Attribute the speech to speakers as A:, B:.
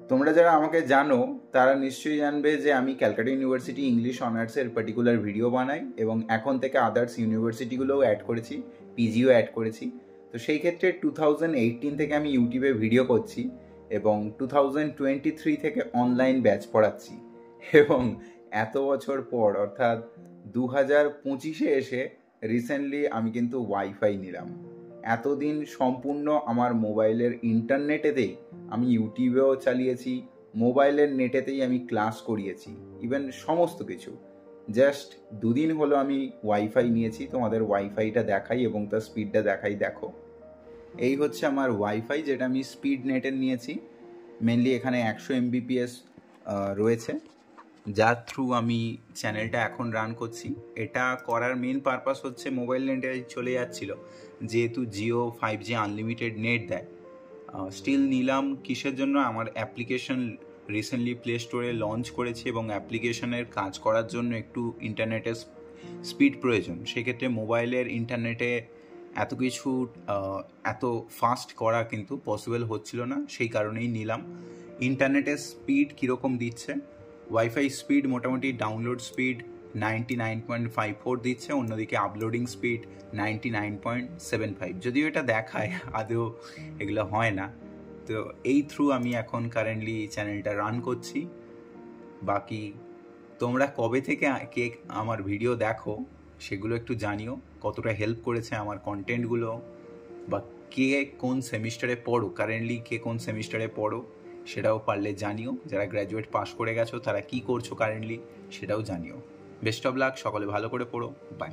A: তোমরা যারা আমাকে জানো তারা নিশ্চয়ই জানবে যে আমি ক্যালকাটা ইউনিভার্সিটি ইংলিশ অনার্সের পার্টিকুলার ভিডিও বানাই এবং এখন থেকে আদার্স ইউনিভার্সিটিগুলোও অ্যাড করেছি, পিজিও অ্যাড করেছি। তো সেই ক্ষেত্রে 2018 থেকে আমি ইউটিউবে ভিডিও করছি এবং 2023 থেকে অনলাইন ব্যাচ পড়াচ্ছি। এবং এত বছর পর অর্থাৎ 2025-এ এসে রিসেন্টলি আমি কিন্তু ওয়াইফাই নিলাম। এতদিন সম্পূর্ণ আমার মোবাইলের ইন্টারনেটেতেই আমি ইউটিউবেও চালিয়েছি, মোবাইলের নেটেতেই আমি ক্লাস করিয়েছি, ইভেন সমস্ত কিছু। জাস্ট দুদিন হলো আমি ওয়াইফাই নিয়েছি, তোমাদের ওয়াইফাইটা দেখাই এবং তার স্পিডটা দেখাই। দেখো, এই হচ্ছে আমার ওয়াইফাই, যেটা আমি স্পিড নেটের নিয়েছি। মেনলি এখানে 100 MBPS রয়েছে, যার থ্রু আমি চ্যানেলটা এখন রান করছি। এটা করার মেন পারপাস হচ্ছে মোবাইল নেটে চলে যাচ্ছিল, যেহেতু জিও 5G আনলিমিটেড নেট দেয়। স্টিল নিলাম কিসের জন্য? আমার অ্যাপ্লিকেশন রিসেন্টলি প্লে স্টোরে লঞ্চ করেছি এবং অ্যাপ্লিকেশনের কাজ করার জন্য একটু ইন্টারনেটের স্পিড প্রয়োজন। সেক্ষেত্রে মোবাইলের ইন্টারনেটে এত কিছু এত ফাস্ট করা কিন্তু পসিবল হচ্ছিল না, সেই কারণেই নিলাম। ইন্টারনেটের স্পিড কীরকম দিচ্ছে? ওয়াইফাই স্পিড মোটামুটি ডাউনলোড স্পিড 99.54 দিচ্ছে, অন্যদিকে আপলোডিং স্পিড 99.75। যদিও এটা দেখায়, আদৌ এগুলো হয় না। তো এই থ্রু আমি এখন কারেন্টলি চ্যানেলটা রান করছি। বাকি তোমরা কবে থেকে কে আমার ভিডিও দেখো সেগুলো একটু জানিও, কতটা হেল্প করেছে আমার কন্টেন্টগুলো, বা কে কোন সেমিস্টারে পড়ো, কারেন্টলি কে কোন সেমিস্টারে পড়ো সেটাও পারলে জানিও। যারা গ্র্যাজুয়েট পাস করে গেছো তারা কি করছো কারেন্টলি সেটাও জানিও। বেস্ট অফ লাক, সকলে ভালো করে পড়ো, বাই।